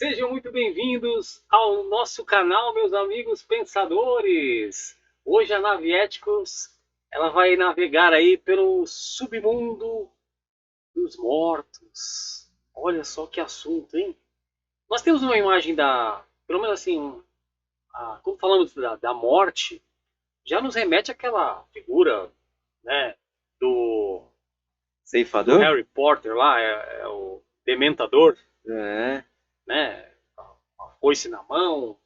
Sejam muito bem-vindos ao nosso canal, meus amigos pensadores. Hoje a nave Éticos, ela vai navegar aí pelo submundo dos mortos. Olha só que assunto, hein? Nós temos uma imagem pelo menos assim, quando falamos da morte, já nos remete àquela figura, né, do Ceifador? Harry Potter lá, é o Dementador, É. né? A foice na mão,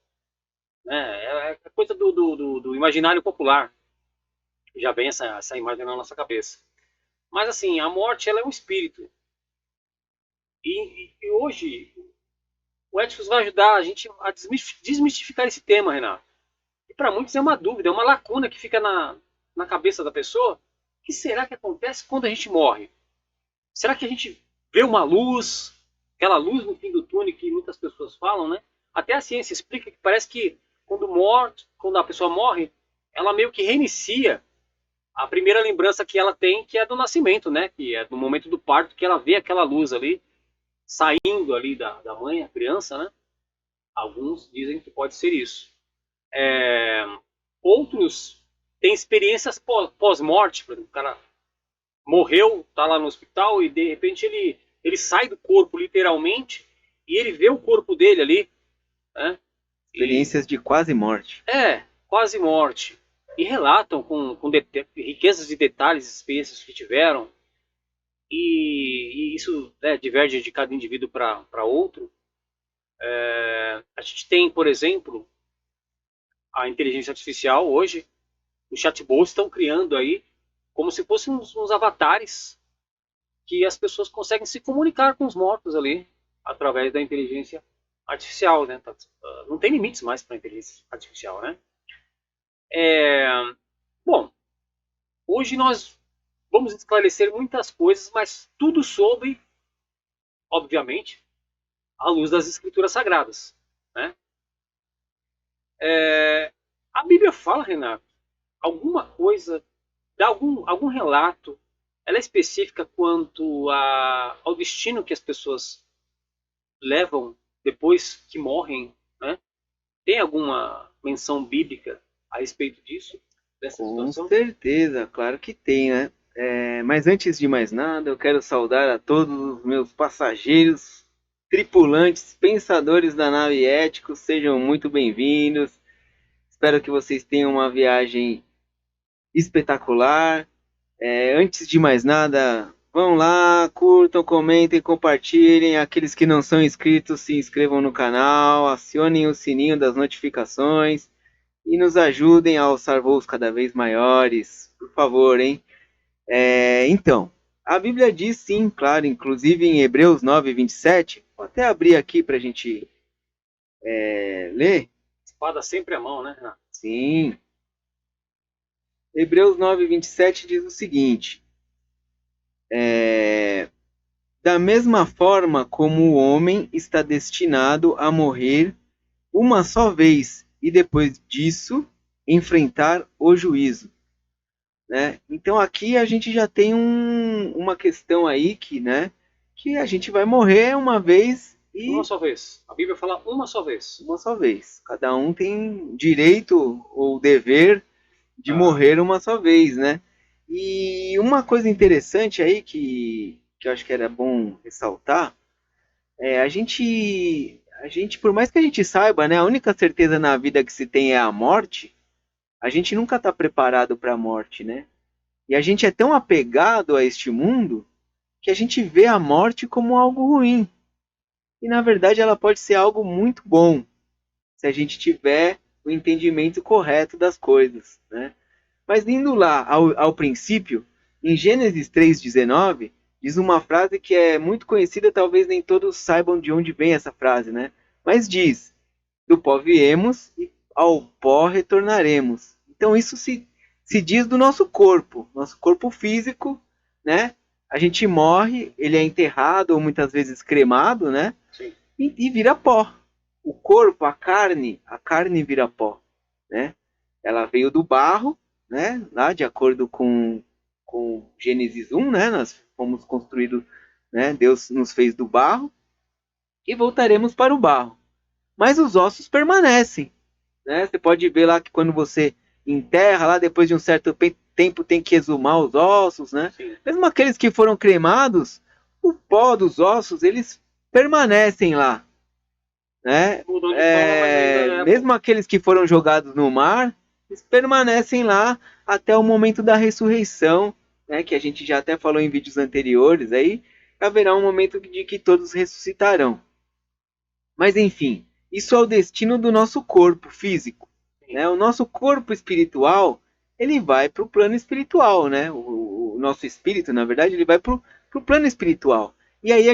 né? É coisa do imaginário popular. Já vem essa imagem na nossa cabeça. Mas assim, a morte ela é um espírito. E hoje o Éticos vai ajudar a gente a desmistificar esse tema, Renato. E para muitos é uma dúvida, é uma lacuna que fica na cabeça da pessoa. O que será que acontece quando a gente morre? Será que a gente vê uma luz, aquela luz no fim do túnel que muitas pessoas falam, né? Até a ciência explica que parece que quando a pessoa morre, ela meio que reinicia a primeira lembrança que ela tem, que é do nascimento, né? Que é do momento do parto, que ela vê aquela luz ali saindo ali da mãe, a criança, né? Alguns dizem que pode ser isso. Outros têm experiências pós-morte, por exemplo, o cara morreu, tá lá no hospital e de repente ele sai do corpo literalmente e ele vê o corpo dele ali, né? Experiências de quase morte. Quase morte. E relatam com riquezas de detalhes, experiências que tiveram. E isso, né, diverge de cada indivíduo para outro. A gente tem, por exemplo, a inteligência artificial hoje, os chatbots estão criando aí como se fossem uns avatares que as pessoas conseguem se comunicar com os mortos ali através da inteligência artificial, né? Não tem limites mais para a inteligência artificial, né? Bom, hoje nós vamos esclarecer muitas coisas, mas tudo sobre, obviamente, a luz das escrituras sagradas, né? A Bíblia fala, Renato, alguma coisa, dá algum relato, ela é específica quanto ao destino que as pessoas levam depois que morrem, né? Tem alguma menção bíblica a respeito disso, dessa Com situação? certeza, claro que tem, né? Mas antes de mais nada, eu quero saudar a todos os meus passageiros, tripulantes, pensadores da nave Éticos, sejam muito bem-vindos. Espero que vocês tenham uma viagem espetacular. Antes de mais nada, vão lá, curtam, comentem, compartilhem. Aqueles que não são inscritos, se inscrevam no canal, acionem o sininho das notificações e nos ajudem a alçar voos cada vez maiores, por favor, hein? Então, a Bíblia diz sim, claro, inclusive em Hebreus 9:27, vou até abrir aqui para a gente ler. Espada sempre à mão, né, Renato? Sim. Hebreus 9:27 diz o seguinte: da mesma forma como o homem está destinado a morrer uma só vez e depois disso enfrentar o juízo. Né? Então aqui a gente já tem uma questão aí que a gente vai morrer uma vez e Uma só vez. A Bíblia fala uma só vez. uma só vez. Cada um tem direito ou dever de morrer uma só vez, né? E uma coisa interessante aí que eu acho que era bom ressaltar a gente, por mais que a gente saiba, né, a única certeza na vida que se tem é a morte, a gente nunca está preparado para a morte, né? E a gente é tão apegado a este mundo que a gente vê a morte como algo ruim. E na verdade ela pode ser algo muito bom, se a gente tiver o entendimento correto das coisas, né? Mas indo lá ao princípio, em Gênesis 3,19, diz uma frase que é muito conhecida, talvez nem todos saibam de onde vem essa frase, né? Mas diz, do pó viemos e ao pó retornaremos. Então isso se diz do nosso corpo físico, né? A gente morre, ele é enterrado ou muitas vezes cremado, né? Sim. E vira pó. O corpo, a carne vira pó, né? Ela veio do barro, né? Lá de acordo com Gênesis 1, né? Nós fomos construídos, né? Deus nos fez do barro e voltaremos para o barro. Mas os ossos permanecem, né? Você pode ver lá que quando você enterra, lá depois de um certo tempo tem que exumar os ossos, né? Sim. Mesmo aqueles que foram cremados, o pó dos ossos, eles permanecem lá, né? Mudam de forma, mas ainda Mesmo aqueles que foram jogados no mar, eles permanecem lá até o momento da ressurreição, né? Que a gente já até falou em vídeos anteriores, aí haverá um momento de que todos ressuscitarão. Mas enfim, isso é o destino do nosso corpo físico, né? O nosso corpo espiritual, ele vai para o plano espiritual, né? O nosso espírito, na verdade, ele vai para o plano espiritual. E aí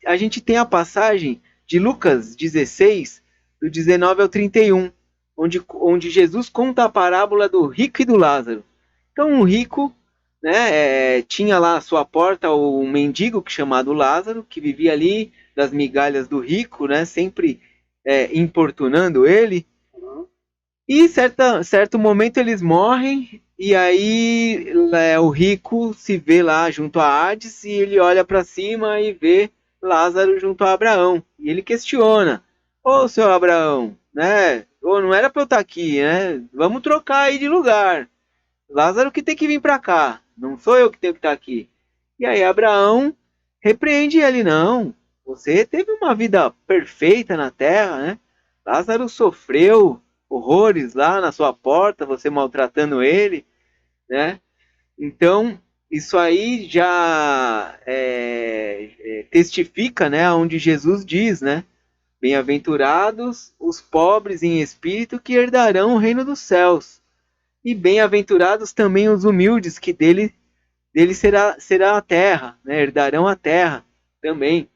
a gente tem a passagem de Lucas 16, do 19 ao 31, onde Jesus conta a parábola do rico e do Lázaro. Então, o rico, né, tinha lá à sua porta um mendigo chamado Lázaro, que vivia ali das migalhas do rico, né, sempre importunando ele. E certo momento eles morrem, e aí o rico se vê lá junto a Hades, e ele olha para cima e vê Lázaro junto a Abraão. E ele questiona: ô seu Abraão, né? Ô, não era para eu estar aqui, né? Vamos trocar aí de lugar. Lázaro que tem que vir para cá, não sou eu que tenho que estar aqui. E aí Abraão repreende ele: não, você teve uma vida perfeita na terra, né? Lázaro sofreu horrores lá na sua porta, você maltratando ele, né? Então, isso aí já testifica, né, onde Jesus diz, né? Bem-aventurados os pobres em espírito, que herdarão o reino dos céus. E bem-aventurados também os humildes, que dele será a terra, né? Herdarão a terra também.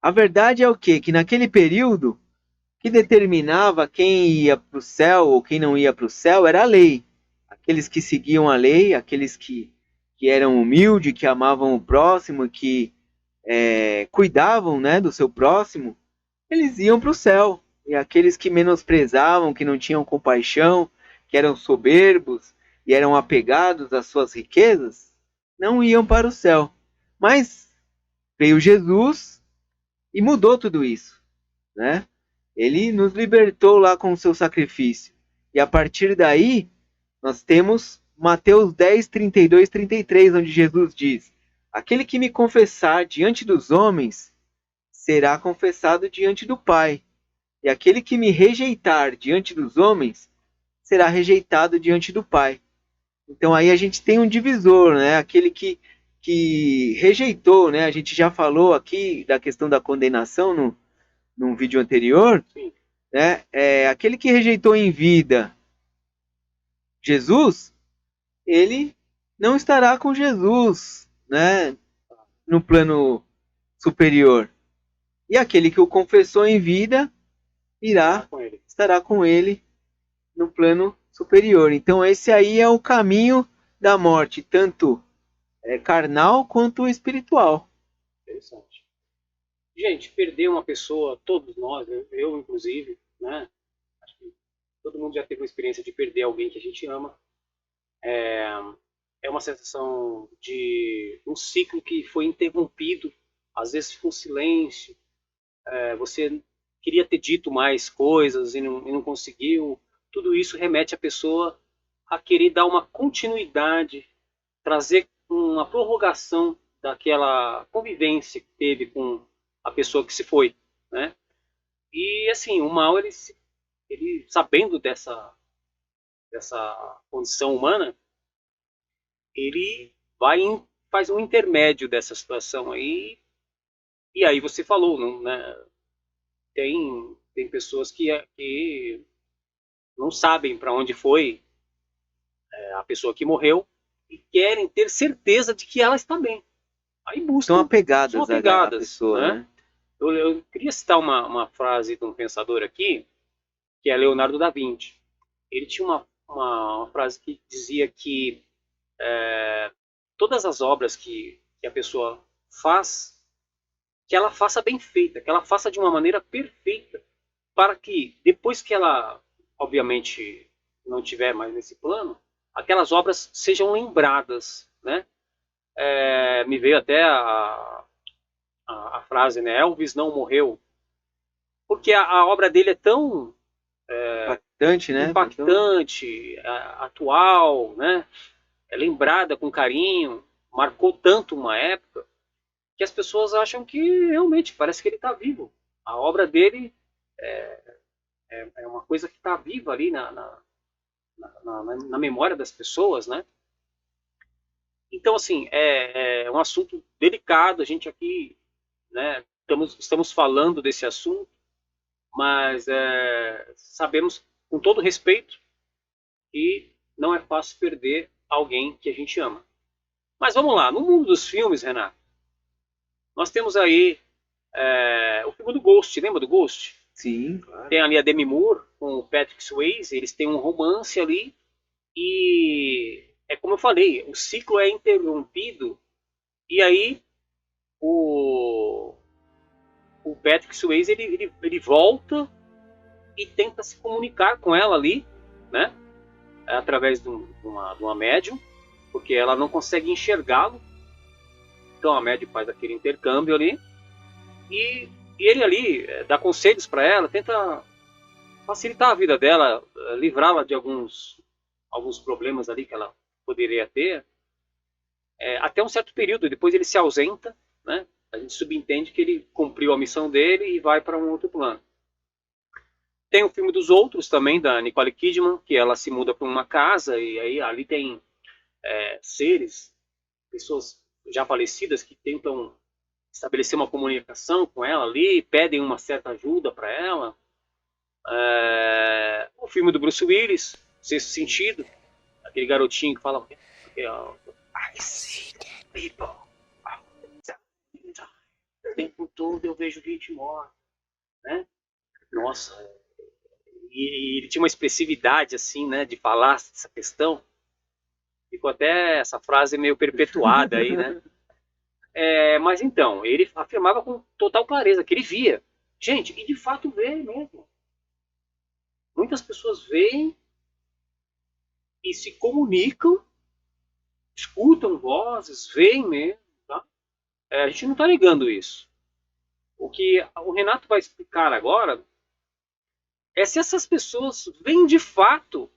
A verdade é o quê? Que naquele período, que determinava quem ia para o céu ou quem não ia para o céu era a lei. Aqueles que seguiam a lei, aqueles que eram humildes, que amavam o próximo, que cuidavam, né, do seu próximo, eles iam para o céu. E aqueles que menosprezavam, que não tinham compaixão, que eram soberbos e eram apegados às suas riquezas, não iam para o céu. Mas veio Jesus e mudou tudo isso, né? Ele nos libertou lá com o seu sacrifício. E a partir daí, nós temos Mateus 10, 32, 33, onde Jesus diz: aquele que me confessar diante dos homens, será confessado diante do Pai. E aquele que me rejeitar diante dos homens, será rejeitado diante do Pai. Então aí a gente tem um divisor, né? Aquele que rejeitou, né? A gente já falou aqui da questão da condenação num vídeo anterior. Sim. Né? Aquele que rejeitou em vida Jesus, ele não estará com Jesus, né? No plano superior. E aquele que o confessou em vida estará com ele no plano superior. Então esse aí é o caminho da morte, tanto carnal quanto espiritual. Interessante. Gente, perder uma pessoa, todos nós, eu inclusive, né? Acho que todo mundo já teve uma experiência de perder alguém que a gente ama. É uma sensação de um ciclo que foi interrompido, às vezes com silêncio. Você queria ter dito mais coisas e não conseguiu. Tudo isso remete a pessoa a querer dar uma continuidade, trazer uma prorrogação daquela convivência que teve com a pessoa que se foi, né? E assim, o mal ele sabendo dessa condição humana, ele faz um intermédio dessa situação aí. E aí você falou, não, né? Tem pessoas que não sabem para onde foi a pessoa que morreu e querem ter certeza de que ela está bem. Aí buscam. São apegadas à pessoa, né? né? Eu queria citar uma frase de um pensador aqui, que é Leonardo da Vinci. Ele tinha uma frase que dizia que todas as obras que a pessoa faz, que ela faça bem feita, que ela faça de uma maneira perfeita, para que depois que ela, obviamente, não tiver mais nesse plano, aquelas obras sejam lembradas, né? Me veio até a frase, né? Elvis não morreu. Porque a obra dele é tão impactante, né? impactante, atual, né? É lembrada com carinho, marcou tanto uma época, que as pessoas acham que realmente parece que ele está vivo. A obra dele é uma coisa que está viva ali na memória das pessoas, né? Então, assim, é um assunto delicado. A gente aqui, né, estamos falando desse assunto, mas sabemos, com todo respeito, que não é fácil perder alguém que a gente ama. Mas vamos lá, no mundo dos filmes, Renato, nós temos aí o filme do Ghost, lembra do Ghost? Sim, claro. Tem ali a Demi Moore com o Patrick Swayze, eles têm um romance ali, e é como eu falei, o ciclo é interrompido, e aí o Patrick Swayze ele volta e tenta se comunicar com ela ali, né? Através de uma médium, porque ela não consegue enxergá-lo. Então a médium faz aquele intercâmbio ali, e ele ali dá conselhos para ela, tenta facilitar a vida dela, livrá-la de alguns problemas ali que ela poderia ter, até um certo período. Depois ele se ausenta, né? A gente subentende que ele cumpriu a missão dele e vai para um outro plano. Tem o filme dos Outros também, da Nicole Kidman, que ela se muda para uma casa e aí ali tem seres, pessoas já falecidas que tentam estabelecer uma comunicação com ela ali, pedem uma certa ajuda para ela. O filme do Bruce Willis, Sexto Sentido, aquele garotinho que fala I see dead people. O tempo todo eu vejo gente morta, né? Nossa, e ele tinha uma expressividade assim, né, de falar essa questão. Ficou até essa frase meio perpetuada aí, né? Mas então, ele afirmava com total clareza que ele via. Gente, e de fato vê mesmo. Muitas pessoas veem e se comunicam, escutam vozes, veem mesmo. Tá? A gente não está negando isso. O que o Renato vai explicar agora é se essas pessoas veem de fato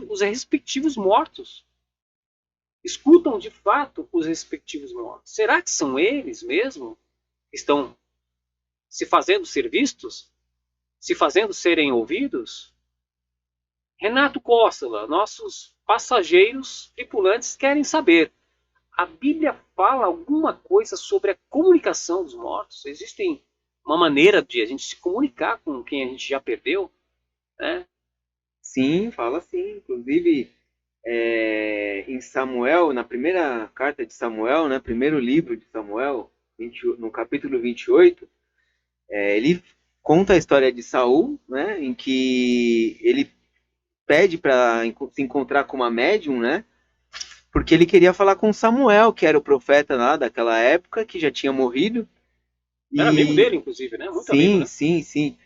os respectivos mortos. Escutam de fato os respectivos mortos. Será que são eles mesmo que estão se fazendo ser vistos? Se fazendo serem ouvidos? Renato Cóstola, nossos passageiros tripulantes querem saber. A Bíblia fala alguma coisa sobre a comunicação dos mortos? Existe uma maneira de a gente se comunicar com quem a gente já perdeu? Né? Sim, fala sim. Inclusive, em Samuel, na primeira carta de Samuel, né, primeiro livro de Samuel, no capítulo 28, ele conta a história de Saul, né, em que ele pede para se encontrar com uma médium, né, porque ele queria falar com Samuel, que era o profeta lá daquela época, que já tinha morrido. Era amigo dele, inclusive, né? Muito amigo, né? Sim.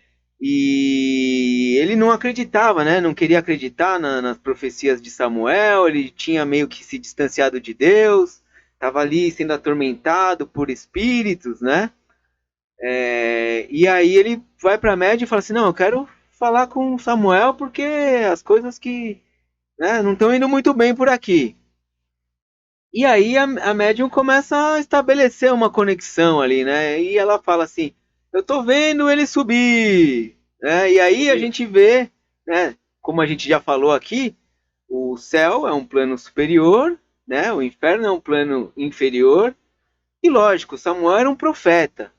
E ele não acreditava, né? Não queria acreditar nas profecias de Samuel. Ele tinha meio que se distanciado de Deus. Estava ali sendo atormentado por espíritos, né? E aí ele vai para a média e fala assim, não, eu quero falar com Samuel porque as coisas que, né, não estão indo muito bem por aqui. E aí a médium começa a estabelecer uma conexão ali, né? E ela fala assim, eu tô vendo ele subir, né? E aí a gente vê, né? Como a gente já falou aqui, o céu é um plano superior, né? O inferno é um plano inferior. E lógico, Samuel era um profeta,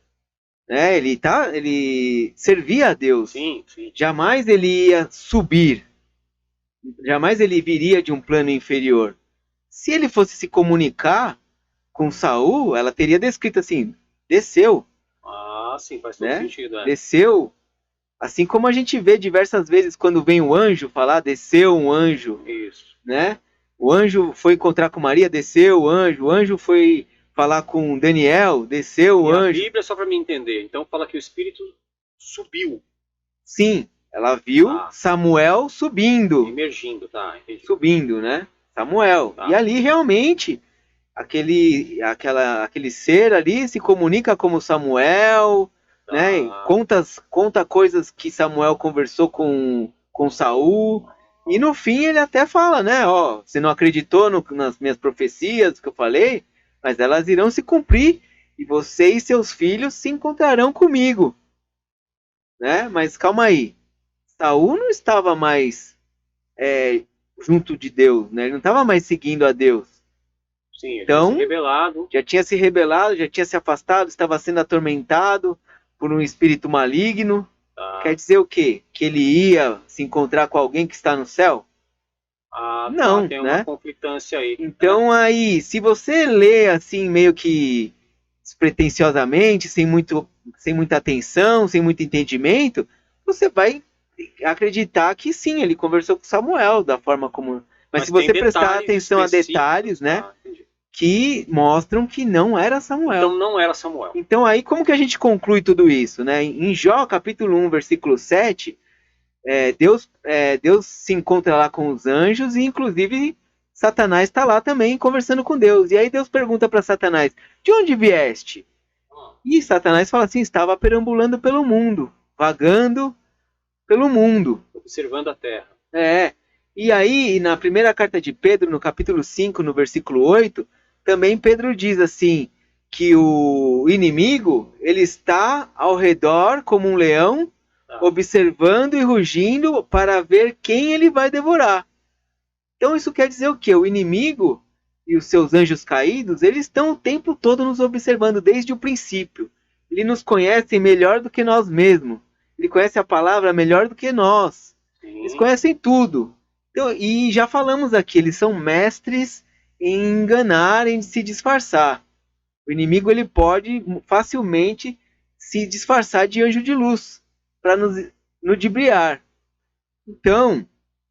né? Ele servia a Deus. Sim. Jamais ele ia subir. Jamais ele viria de um plano inferior. Se ele fosse se comunicar com Saul, ela teria descrito assim, desceu. Ah, sim, faz todo sentido. Desceu. Assim como a gente vê diversas vezes quando vem o anjo falar, desceu um anjo. Isso. Né? O anjo foi encontrar com Maria, desceu o anjo. O anjo foi falar com Daniel, desceu o anjo. A Bíblia, só para me entender, então fala que o Espírito subiu. Sim, ela viu Samuel subindo. Emergindo, tá, entendi. Subindo, né? Samuel. Tá. E ali realmente aquele ser ali se comunica como Samuel, né? Conta coisas que Samuel conversou com Saul. E no fim ele até fala, né? Ó, você não acreditou nas minhas profecias que eu falei, mas elas irão se cumprir e você e seus filhos se encontrarão comigo, né? Mas calma aí, Saul não estava mais junto de Deus, né? Ele não estava mais seguindo a Deus. Sim, ele então, tinha se rebelado. Já tinha se rebelado, já tinha se afastado, estava sendo atormentado por um espírito maligno. Quer dizer o quê? Que ele ia se encontrar com alguém que está no céu? Não, tem né? uma conflitância aí. Então aí, se você lê assim meio que despretensiosamente, sem muita atenção, sem muito entendimento, você vai acreditar que sim, ele conversou com Samuel da forma como. Mas se você prestar atenção a detalhes, né, que mostram que não era Samuel. Então não era Samuel. Então aí como que a gente conclui tudo isso, né? Em Jó capítulo 1, versículo 7, Deus se encontra lá com os anjos e inclusive Satanás está lá também conversando com Deus. E aí Deus pergunta para Satanás: de onde vieste? E Satanás fala assim: estava perambulando pelo mundo, vagando pelo mundo, observando a terra. E aí na primeira carta de Pedro, no capítulo 5, no versículo 8, também Pedro diz assim, que o inimigo, ele está ao redor como um leão, observando e rugindo para ver quem ele vai devorar. Então isso quer dizer o quê? O inimigo e os seus anjos caídos, eles estão o tempo todo nos observando desde o princípio. Ele nos conhece melhor do que nós mesmos. Ele conhece a palavra melhor do que nós. Sim. Eles conhecem tudo. Então, e já falamos aqui, eles são mestres em enganar, em se disfarçar. O inimigo ele pode facilmente se disfarçar de anjo de luz para nos ludibriar. Então,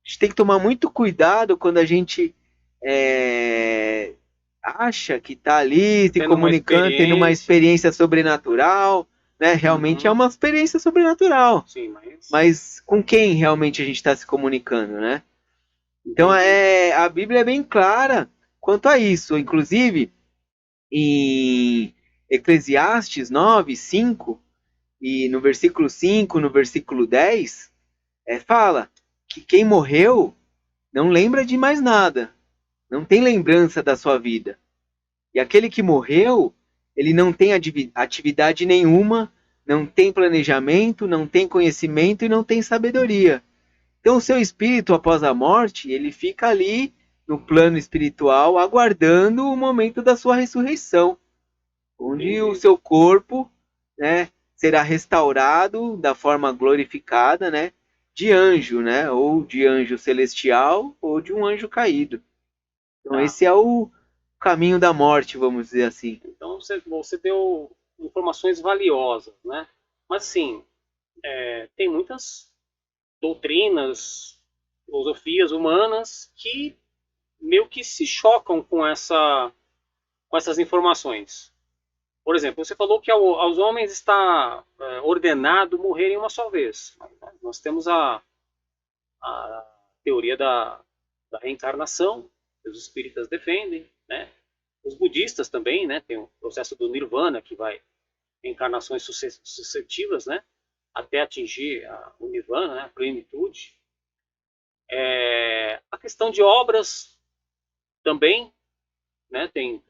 a gente tem que tomar muito cuidado quando a gente acha que está ali se comunicando, tendo uma experiência sobrenatural, né? Realmente é uma experiência sobrenatural. Sim, mas com quem realmente a gente está se comunicando, né? Então a Bíblia é bem clara quanto a isso. Inclusive, em Eclesiastes 9, 5, e no versículo 5, no versículo 10, fala que quem morreu não lembra de mais nada, não tem lembrança da sua vida. E aquele que morreu, ele não tem atividade nenhuma, não tem planejamento, não tem conhecimento e não tem sabedoria. Então o seu espírito após a morte, ele fica ali no plano espiritual, aguardando o momento da sua ressurreição, onde o seu corpo, né, será restaurado da forma glorificada, né, de anjo, né, ou de anjo celestial, ou de um anjo caído. Então esse é o caminho da morte, vamos dizer assim. Então você deu informações valiosas, né? Mas sim, tem muitas doutrinas, filosofias humanas que meio que se chocam com essas informações. Por exemplo, você falou que aos homens está ordenado morrerem uma só vez. Nós temos a teoria da reencarnação, que os espíritas defendem, né? Os budistas também, né? Tem o processo do nirvana, que vai encarnações sucessivas, né? Até atingir o nirvana, né? A plenitude. A questão de obras também, né? Tem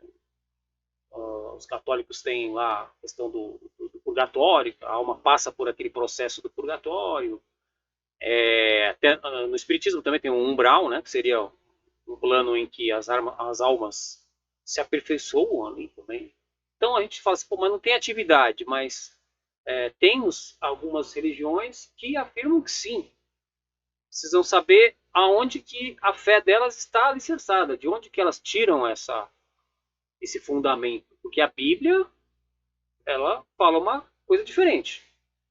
os católicos têm lá a questão do purgatório, a alma passa por aquele processo do purgatório. Até, no espiritismo também tem um umbral, né? Que seria um plano em que as almas se aperfeiçoam ali também. Então a gente fala assim, pô, mas não tem atividade, mas tem algumas religiões que afirmam que sim. Precisam saber aonde que a fé delas está alicerçada, de onde que elas tiram esse fundamento. Porque a Bíblia, ela fala uma coisa diferente,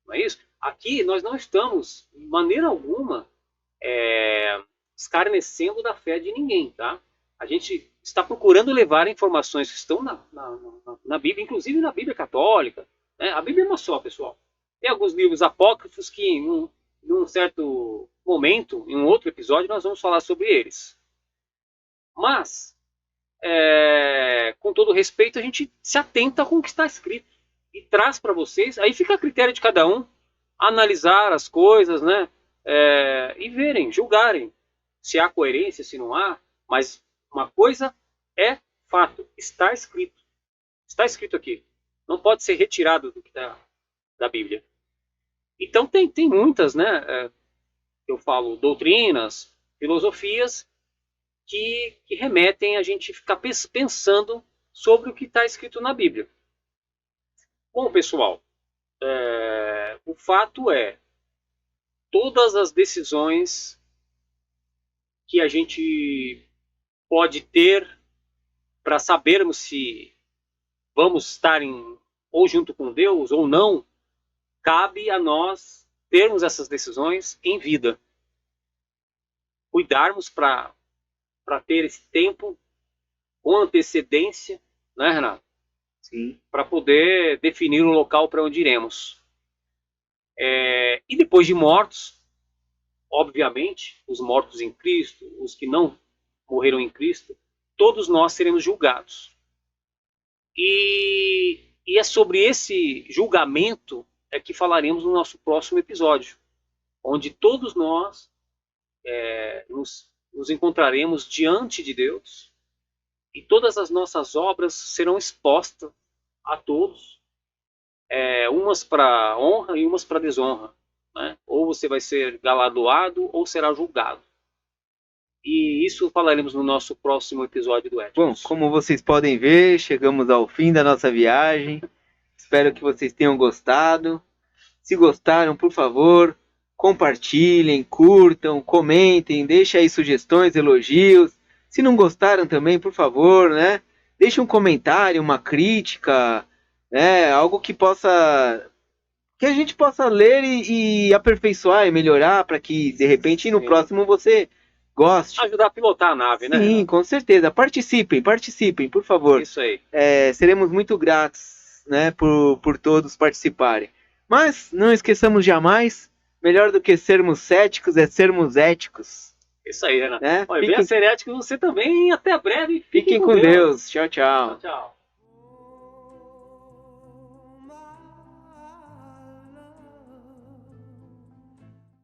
não é isso? Aqui nós não estamos, de maneira alguma, escarnecendo da fé de ninguém, tá? A gente está procurando levar informações que estão na Bíblia, inclusive na Bíblia católica, né? A Bíblia é uma só, pessoal. Tem alguns livros apócrifos que, em um certo momento, em um outro episódio, nós vamos falar sobre eles. Mas com todo respeito, a gente se atenta com o que está escrito e traz para vocês. Aí fica a critério de cada um analisar as coisas, né? E verem, julgarem se há coerência, se não há. Mas uma coisa é fato, está escrito. Está escrito aqui. Não pode ser retirado do que da Bíblia. Então tem muitas, né? Eu falo doutrinas, filosofias que remetem a gente ficar pensando sobre o que está escrito na Bíblia. Bom, pessoal, o fato é, todas as decisões que a gente pode ter para sabermos se vamos estar ou junto com Deus ou não, cabe a nós termos essas decisões em vida. Cuidarmos para ter esse tempo com antecedência, né, Renato? Sim. Para poder definir o local para onde iremos. E depois de mortos, obviamente, os mortos em Cristo, os que não morreram em Cristo, todos nós seremos julgados. E é sobre esse julgamento que falaremos no nosso próximo episódio, onde todos nós nos encontraremos diante de Deus e todas as nossas obras serão expostas a todos, umas para honra e umas para desonra, né? Ou você vai ser galardoado ou será julgado. E isso falaremos no nosso próximo episódio do Éticos. Bom, como vocês podem ver, chegamos ao fim da nossa viagem. Espero que vocês tenham gostado. Se gostaram, por favor, compartilhem, curtam, comentem, deixem aí sugestões, elogios. Se não gostaram também, por favor, né? Deixe um comentário, uma crítica, né? Algo que a gente possa ler e aperfeiçoar e melhorar para que, de repente, no próximo você goste. Ajudar a pilotar a nave, né? Sim, com certeza. Participem, por favor. Isso aí. Seremos muito gratos, né, por todos participarem. Mas não esqueçamos jamais, melhor do que sermos céticos é sermos éticos. Isso aí, Renato. Né? Venha ser ético você também. Até breve. Fiquem com Deus. Tchau, tchau. Tchau, tchau.